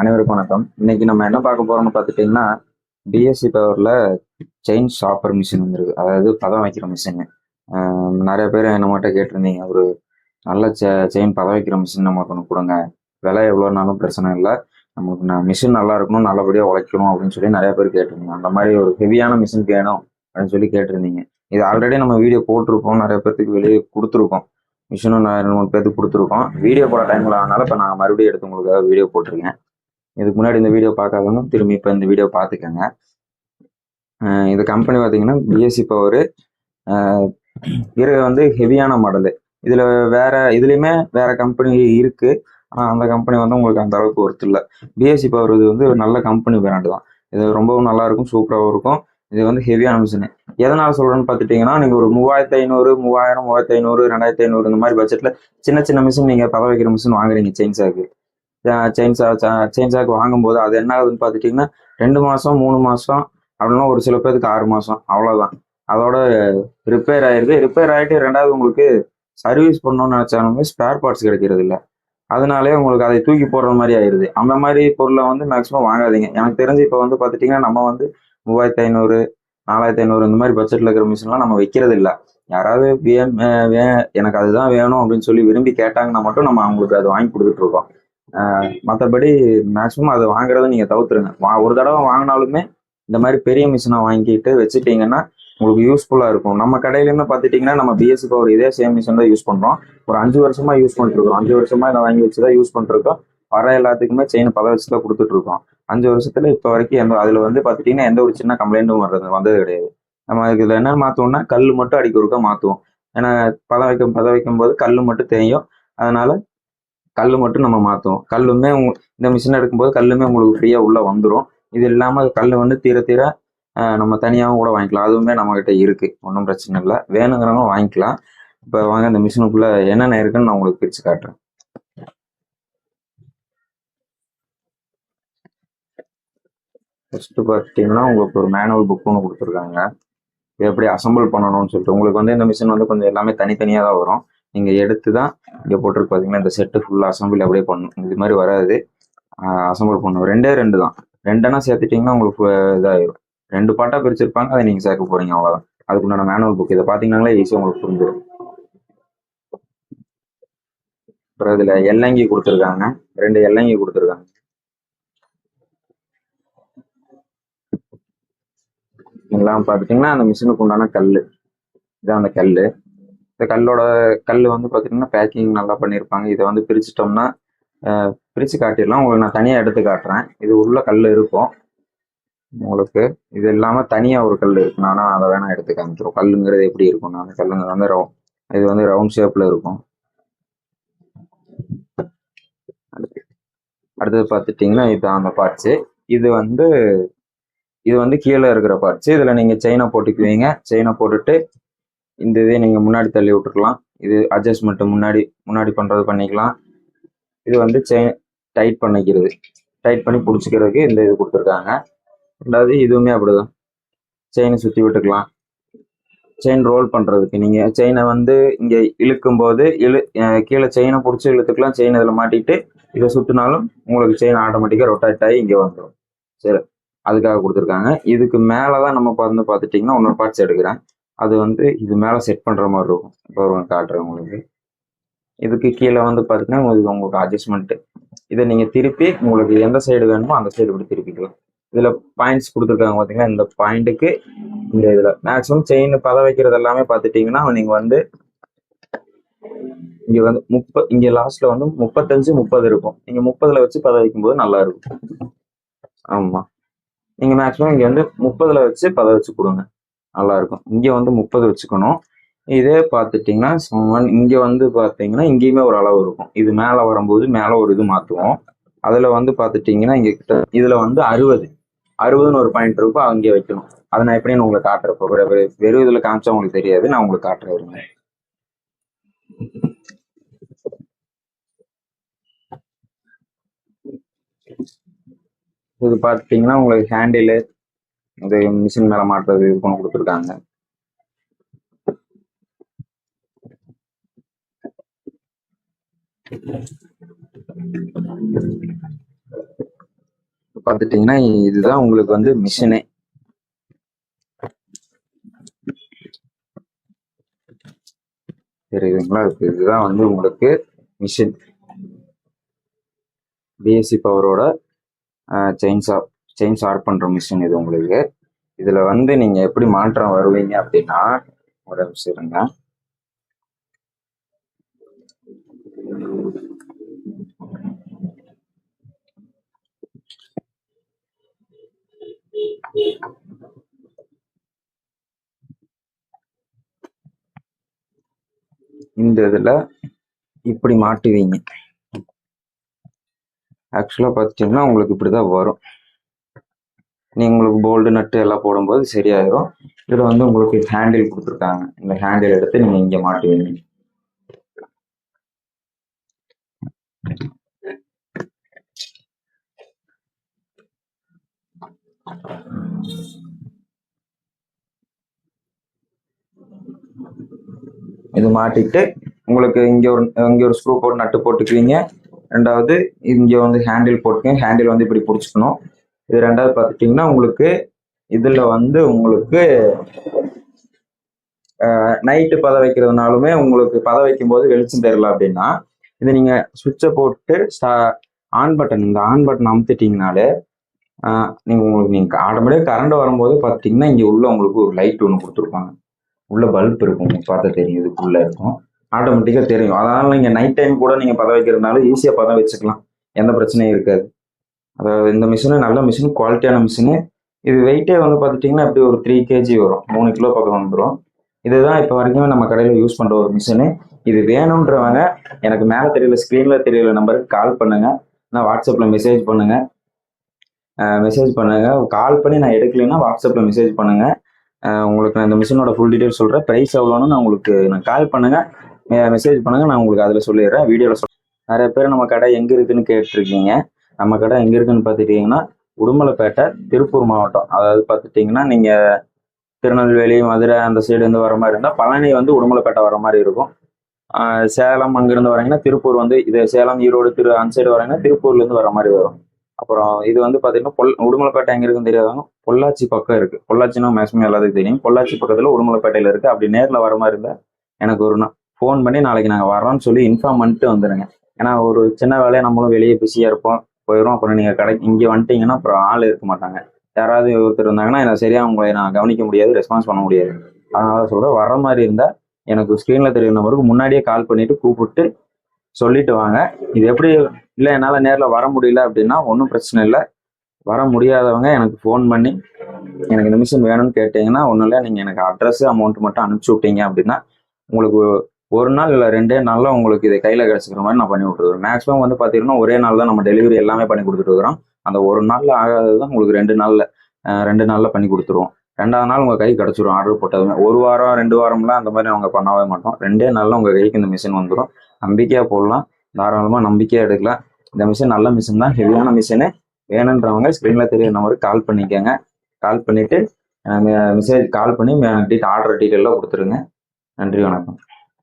அனைவருக்கும் வணக்கம். இன்னைக்கு நம்ம என்ன பார்க்க போறோம்னு பார்த்துட்டீங்கன்னா, பிஎஸ்சி பவர்ல செயின் ஷாப்பர் மிஷின் வந்துருக்கு. அதாவது பதம் வைக்கிற மிஷின். நிறைய பேர் நம்மகிட்ட கேட்டிருந்தீங்க, ஒரு நல்ல செயின் பதம் வைக்கிற மிஷின் நமக்கு ஒன்று கொடுங்க, விலை எவ்வளோனாலும் பிரச்சனை இல்லை, நமக்கு மிஷின் நல்லா இருக்கணும், நல்லபடியாக உழைக்கணும் அப்படின்னு சொல்லி நிறைய பேர் கேட்டிருந்தீங்க. அந்த மாதிரி ஒரு ஹெவியான மிஷின் வேணும் அப்படின்னு சொல்லி கேட்டிருந்தீங்க. இது ஆல்ரெடி நம்ம வீடியோ போட்டிருக்கோம், நிறைய பேர்த்துக்கு வெளியே கொடுத்துருக்கோம். மிஷினும் 2-3 பேருக்கு கொடுத்துருக்கோம். வீடியோ போட டைமில் ஆனாலும் இப்போ நான் மறுபடியும் எடுத்து உங்களுக்காக வீடியோ போட்டிருக்கேன். இதுக்கு முன்னாடி இந்த வீடியோ பார்க்காதவங்க திரும்பி இப்போ இந்த வீடியோ பார்த்துக்கோங்க. இந்த கம்பெனி பார்த்தீங்கன்னா பிஎஸ்சி பவர். இது வந்து ஹெவியான மாடலு. இதில் இதுலேயுமே வேற கம்பெனி இருக்கு. ஆனால் அந்த கம்பெனி வந்து உங்களுக்கு அந்த அளவுக்கு ஒர்த் இல்லை. பிஎஸ்சி பவர் இது வந்து ஒரு நல்ல கம்பெனி பிராண்டு தான். இது ரொம்பவும் நல்லா இருக்கும், சூப்பராகவும் இருக்கும். இது வந்து ஹெவியான மிஷின். எதனால் சொல்கிறேன்னு பார்த்துட்டிங்கன்னா, நீங்கள் ஒரு 3500, 3000, 3500, 2500 இந்த மாதிரி பட்ஜெட்டில் சின்ன சின்ன மிஷின் நீங்கள் பதம் வைக்கிற மிஷின் வாங்குறீங்க. செயின்சாக்கு வாங்கும்போது அது என்ன ஆகுதுன்னு பார்த்துட்டிங்கன்னா, 2 மாதம் 3 மாதம் அப்படின்னா ஒரு சில பேருக்கு 6 மாதம் அவ்வளோதான். அதோட ரிப்பேர் ஆயிடுது. ரிப்பேர் ஆகிட்டு ரெண்டாவது உங்களுக்கு சர்வீஸ் பண்ணணும்னு நினச்சாலுமே ஸ்பேர் பார்ட்ஸ் கிடைக்கிறது இல்லை. அதனாலே உங்களுக்கு அதை தூக்கி போடுற மாதிரி ஆயிடுது. அந்த மாதிரி பொருளை வந்து மேக்ஸிமம் வாங்காதீங்க. எனக்கு தெரிஞ்சு இப்போ வந்து பார்த்துட்டிங்கன்னா, நம்ம வந்து 3500, 4500 இந்த மாதிரி பட்ஜெட்டில் இருக்கிற மிஷின்லாம் நம்ம வைக்கிறது இல்லை. யாராவது எனக்கு அதுதான் வேணும் அப்படின்னு சொல்லி விரும்பி கேட்டாங்கன்னா மட்டும் நம்ம அவங்களுக்கு அது வாங்கி கொடுத்துட்ருக்கோம். மற்றபடி மேக்ஸிமம் அதை வாங்குறத நீங்கள் தவிர்த்துருங்க. ஒரு தடவை வாங்கினாலுமே இந்த மாதிரி பெரிய மிஷினை வாங்கிட்டு வச்சுட்டிங்கன்னா உங்களுக்கு யூஸ்ஃபுல்லாக இருக்கும். நம்ம கடையிலுமே பார்த்துட்டிங்கன்னா, நம்ம பிஎஸ்சி பவர் இதே சேம் மிஷின் தான் யூஸ் பண்ணுறோம். ஒரு 5 வருஷமா யூஸ் பண்ணிட்டுருக்கோம். 5 வருஷமா இதை வாங்கி வச்சு தான் யூஸ் பண்ணிருக்கோம். வர எல்லாத்துக்குமே செயின் பதம் வச்சு தான் கொடுத்துட்ருக்கோம். 5 வருஷத்துல இப்போ வரைக்கும் அதில் வந்து பார்த்துட்டிங்கன்னா எந்த ஒரு சின்ன கம்ப்ளைண்ட்டும் வந்தது கிடையாது. நம்ம இதில் என்ன மாற்றுவோம்னா, கல் மட்டும் அடிக்க ஒருக்கா மாற்றுவோம். ஏன்னா பதம் வைக்கும் போது கல் மட்டும் தேயும். அதனால கல் மட்டும் நம்ம மாற்றுவோம். கல்லுமே இந்த மிஷின் எடுக்கும்போது கல்லுமே உங்களுக்கு ஃப்ரீயாக உள்ளே வந்துடும். இது இல்லாமல் கல் வந்து தீர நம்ம தனியாகவும் கூட வாங்கிக்கலாம். அதுவுமே நம்மகிட்ட இருக்குது, ஒன்றும் பிரச்சனை இல்லை. வேணுங்கிறவங்க வாங்கிக்கலாம். இப்போ வாங்க இந்த மிஷினுக்குள்ளே என்னென்ன இருக்குன்னு நான் உங்களுக்கு பிரித்து காட்டுறேன். ஃபஸ்ட்டு பார்த்தீங்கன்னா, உங்களுக்கு ஒரு மேனுவல் புக் ஒன்று கொடுத்துருக்காங்க. இது எப்படி அசம்பிள் பண்ணணும்னு சொல்லிட்டு. உங்களுக்கு வந்து இந்த மிஷின் வந்து கொஞ்சம் எல்லாமே தனித்தனியாக தான் வரும். நீங்கள் எடுத்து தான் இங்கே போட்டிருக்கு பார்த்தீங்கன்னா, இந்த செட்டு ஃபுல்லாக அசம்பிள் அப்படியே பண்ணணும். இது மாதிரி வராது, அசம்பிள் பண்ணணும். 2 தான். 2 சேர்த்துட்டிங்கன்னா உங்களுக்கு இதாகிடும். 2 பார்ட்டாக பிரிச்சிருப்பாங்க, அதை நீங்கள் சேர்க்க போகிறீங்க, அவ்வளோதான். அதுக்குண்டான மேனுவல் புக் இதை பார்த்தீங்கன்னாலே ஈஸியாக உங்களுக்கு புரிஞ்சிடும். அப்புறம் இதில் எல்லங்கி கொடுத்துருக்காங்க, 2 எல்லங்கி கொடுத்துருக்காங்க. இதெல்லாம் பார்த்துட்டிங்கன்னா அந்த மிஷினுக்கு உண்டான கல் இதான். அந்த இந்த கல் வந்து பார்த்தீங்கன்னா பேக்கிங் நல்லா பண்ணியிருப்பாங்க. இதை வந்து பிரிச்சிட்டோம்னா பிரித்து காட்டிடலாம். உங்களுக்கு நான் தனியாக எடுத்து காட்டுறேன். இது உள்ள கல் இருக்கும் உங்களுக்கு. இது இல்லாமல் தனியாக ஒரு கல் இருக்கு. நானும் அதை வேணா எடுத்து காமிச்சிடும். கல்லுங்கிறது எப்படி இருக்கும்னா, அந்த கல்லுங்க வந்து இது வந்து ரவுண்ட் ஷேப்பில் இருக்கும். அடுத்தது பார்த்துட்டிங்கன்னா இதுதான் அந்த பார்ட்ஸு. இது வந்து கீழே இருக்கிற பார்ட்ஸு. இதில் நீங்கள் செயினை போட்டுக்குவீங்க. செயினை போட்டுட்டு இந்த இதை நீங்கள் முன்னாடி தள்ளி விட்டுருக்கலாம். இது அட்ஜஸ்ட்மெண்ட்டு முன்னாடி பண்ணுறது பண்ணிக்கலாம். இது வந்து செயின் டைட் பண்ணிக்கிறது, டைட் பண்ணி பிடிச்சிக்கிறதுக்கு இந்த இது கொடுத்துருக்காங்க. ரெண்டாவது இதுவுமே அப்படிதான், செயினை சுற்றி விட்டுக்கலாம். செயின் ரோல் பண்ணுறதுக்கு நீங்கள் செயினை வந்து இங்கே இழுக்கும் போது கீழே செயினை பிடிச்சி இழுத்துக்கலாம். செயின் இதில் மாட்டிட்டு இதை சுற்றினாலும் உங்களுக்கு செயின் ஆட்டோமேட்டிக்காக ரொட்டேட் ஆகி இங்கே வந்துடும். சரி, அதுக்காக கொடுத்துருக்காங்க. இதுக்கு மேலே தான் நம்ம வந்து பார்த்துட்டிங்கன்னா இன்னொரு பார்ட்ஸ் எடுக்கிறேன். அது வந்து இது மேலே செட் பண்ணுற மாதிரி இருக்கும். இப்போ காட்டுறேன் உங்களுக்கு. இதுக்கு கீழே வந்து பார்த்தீங்கன்னா உங்களுக்கு அட்ஜஸ்ட்மெண்ட்டு. இதை நீங்கள் திருப்பி உங்களுக்கு எந்த சைடு வேணுமோ அந்த சைடு இப்படி திருப்பிக்கலாம். இதில் பாயிண்ட்ஸ் கொடுத்துருக்காங்க பார்த்தீங்கன்னா, இந்த பாயிண்ட்டுக்கு இந்த இதில் மேக்ஸிமம் செயின் பதம் வைக்கிறது எல்லாமே பார்த்துட்டிங்கன்னா நீங்கள் வந்து இங்கே வந்து இங்கே லாஸ்ட்டில் வந்து 35, 30 இருக்கும். நீங்கள் 30ல் வச்சு பதம் வைக்கும்போது நல்லா இருக்கும். ஆமாம், நீங்கள் மேக்ஸிமம் இங்கே வந்து 30ல் வச்சு பதம் வச்சு கொடுங்க, நல்லா இருக்கும். இங்கே வந்து 30 வச்சுக்கணும். இதே பார்த்துட்டிங்கன்னா இங்கே வந்து பார்த்தீங்கன்னா இங்கேயுமே ஒரு அளவு இருக்கும். இது மேலே வரும்போது மேலே ஒரு இது மாற்றுவோம். அதில் வந்து பார்த்துட்டிங்கன்னா இங்கே இதில் வந்து 60ன்னு ஒரு பாயிண்ட் இருக்கும், அங்கே வைக்கணும். அதை நான் எப்படின்னு உங்களுக்கு காட்டுறேன். வெறும் இதில் காமிச்சா உங்களுக்கு தெரியாது, நான் உங்களுக்கு காட்டுறேன். இது பார்த்துட்டிங்கன்னா உங்களுக்கு ஹேண்டிலு, இது மிஷின் மேலே மாட்டுறது இது பண்ண கொடுத்துருக்காங்க. பார்த்துட்டிங்கன்னா இதுதான் உங்களுக்கு வந்து மிஷினே. தெரியுதுங்களா? இதுதான் வந்து உங்களுக்கு மிஷின். பிஎஸ்சி பவரோட செயின் ஷார்ப் பண்ணுற மிஷின் இது உங்களுக்கு. இதில் வந்து நீங்கள் எப்படி மாற்றம் வருவீங்க அப்படின்னா, ஒரு நிமிஷம் இருங்க. இந்த இதில் இப்படி மாட்டுவீங்க. ஆக்சுவலாக பார்த்துட்டிங்கன்னா உங்களுக்கு இப்படி தான் வரும். உங்களுக்கு போல்டு நட்டு எல்லாம் போடும்போது சரியாயிரும். இதில் வந்து உங்களுக்கு ஹேண்டில் கொடுத்துருக்காங்க. இந்த ஹேண்டில் எடுத்து நீங்கள் இங்கே மாட்டுவீங்க. இது மாட்டிட்டு உங்களுக்கு இங்கே ஒரு ஸ்க்ரூ போட்டு நட்டு போட்டுக்குவீங்க. ரெண்டாவது இங்கே வந்து ஹேண்டில் போட்டுக்கங்க. ஹேண்டில் வந்து இப்படி பிடிச்சிக்கணும். இது ரெண்டாவது பார்த்துட்டிங்கன்னா உங்களுக்கு இதில் வந்து உங்களுக்கு நைட்டு பத வைக்கிறதுனாலுமே உங்களுக்கு பத வைக்கும் போது வெளிச்சம் தெரியல அப்படின்னா இதை நீங்கள் சுவிட்சை போட்டு ஆன் பட்டன், இந்த ஆன் பட்டன் அமுத்திட்டீங்கனாலே நீங்கள் ஆட்டோமேட்டிக்காக கரண்ட் வரும்போது பார்த்தீங்கன்னா இங்கே உள்ள உங்களுக்கு ஒரு லைட் ஒன்று கொடுத்துருப்பாங்க. உள்ள பல்ப் இருக்கும், உங்களுக்கு பார்த்தா தெரியும். இதுக்குள்ளே இருக்கும், ஆட்டோமேட்டிக்காக தெரியும். அதனால நீங்கள் நைட் டைம் கூட நீங்கள் பதம் வைக்கிறதுனால ஈஸியாக பதம் வச்சுக்கலாம், எந்த பிரச்சனையும் இருக்காது. அதாவது இந்த மிஷினு நல்ல மிஷின், குவாலிட்டியான மிஷினு. இது வெயிட்டே வந்து பார்த்துட்டிங்கன்னா இப்படி ஒரு 3 kg வரும், 3 கிலோ பக்கம் வந்துடும். இதுதான் இப்போ வரைக்கும் நம்ம கடையில் யூஸ் பண்ணுற ஒரு மிஷினு. இது வேணுன்றவங்க எனக்கு மேலே தெரியல, ஸ்க்ரீனில் தெரியல நம்பருக்கு கால் பண்ணுங்கள், நான் வாட்ஸ்அப்பில் மெசேஜ் பண்ணுங்கள். கால் பண்ணி நான் எடுக்கலைன்னா வாட்ஸ்அப்பில் மெசேஜ் பண்ணுங்கள். உங்களுக்கு நான் இந்த மிஷினோட ஃபுல் டீட்டெயில் சொல்கிறேன். ப்ரைஸ் எவ்வளோன்னு நான் கால் பண்ணுங்கள், மெசேஜ் பண்ணுங்கள், நான் உங்களுக்கு அதில் சொல்லிடுறேன், வீடியோவில் சொல்கிறேன். நிறைய பேர் நம்ம கடை எங்கே இருக்குதுன்னு கேட்டிருக்கீங்க. நம்ம கடை எங்கே இருக்குதுன்னு பார்த்துட்டிங்கன்னா உடுமலைப்பேட்டை, திருப்பூர் மாவட்டம். அதாவது பார்த்துட்டிங்கன்னா நீங்கள் திருநெல்வேலி, மதுரை அந்த சைடுலேருந்து வர மாதிரி இருந்தால் பழனி வந்து உடுமலைப்பேட்டை வர மாதிரி இருக்கும். சேலம் அங்கேருந்து வரீங்கன்னா திருப்பூர் வந்து இது சேலம், ஈரோடு, அந்த சைடு வரீங்கன்னா திருப்பூர்லேருந்து வர மாதிரி வரும். அப்புறம் இது வந்து பார்த்தீங்கன்னா உடுமலைப்பேட்டை எங்கே இருக்குன்னு தெரியாதவங்க பொள்ளாச்சி பக்கம் இருக்குது. பொள்ளாச்சின்னா மேக்ஸிமம் எல்லாத்துக்கும் தெரியும். பொள்ளாச்சி பக்கத்தில் உடுமலைப்பேட்டையில் இருக்குது. அப்படி நேரில் வர மாதிரி இருந்தால் எனக்கு ஒரு ஃபோன் பண்ணி நாளைக்கு நாங்கள் வரோன்னு சொல்லி இன்ஃபார்ம் பண்ணிட்டு வந்துடுங்க. ஏன்னா ஒரு சின்ன வேலையை நம்மளும் வெளியே பிஸியாக இருப்போம், போயிடும். அப்புறம் நீங்கள் கடைக்கு இங்கே வந்துட்டீங்கன்னா அப்புறம் ஆள் இருக்க மாட்டாங்க. யாராவது ஒருத்தர் இருந்தாங்கன்னா எனக்கு சரியாக உங்களை நான் கவனிக்க முடியாது, ரெஸ்பான்ஸ் பண்ண முடியாது. அதனால சொல்கிறேன், வர மாதிரி இருந்தால் எனக்கு ஸ்க்ரீனில் தெரியுற நம்பருக்கு முன்னாடியே கால் பண்ணிவிட்டு கூப்பிட்டு சொல்லிட்டு வாங்க. இது எப்படி இல்லை என்னால் நேரில் வர முடியல அப்படின்னா ஒன்றும் பிரச்சனை இல்லை. வர முடியாதவங்க எனக்கு ஃபோன் பண்ணி எனக்கு இந்த மிஷின் வேணும்னு கேட்டிங்கன்னா ஒன்றும் இல்லை, நீங்கள் எனக்கு அட்ரஸ், அமௌண்ட் மட்டும் அனுப்பிச்சி விட்டீங்க அப்படின்னா உங்களுக்கு ஒரு நாள் இல்லை 2 நாளில் உங்களுக்கு இதை கையில் கிடச்சிக்கிற மாதிரி நான் பண்ணி விட்டுருவேன். மேக்ஸிமம் வந்து பார்த்தீங்கன்னா ஒரே நாள் தான் நம்ம டெலிவரி எல்லாமே பண்ணி கொடுத்துட்டுருக்குறோம். அந்த ஒரு நாளில் ஆகாதது தான் உங்களுக்கு 2 நாளில் பண்ணி கொடுத்துருவோம். 2ஆவது நாள் உங்கள் கை கிடச்சிரும். ஆர்டர் போட்டதுமே 1 வாரம் 2 வாரம்லாம் அந்த மாதிரி அவங்க பண்ணவே மாட்டோம். 2 நாளில் உங்கள் கைக்கு இந்த மிஷின் வந்துடும். நம்பிக்கையாக போடலாம், தாராளமாக நம்பிக்கையாக எடுக்கலாம். இந்த மிஷின் நல்ல மிஷின் தான், ஹெவியான மிஷினு. வேணுன்றவங்க ஸ்க்ரீனில் தெரிய நம்பருக்கு கால் பண்ணிக்கோங்க. கால் பண்ணிவிட்டு கால் பண்ணி ஆர்டர் டீட்டெயிலாக கொடுத்துருங்க. நன்றி, வணக்கம்.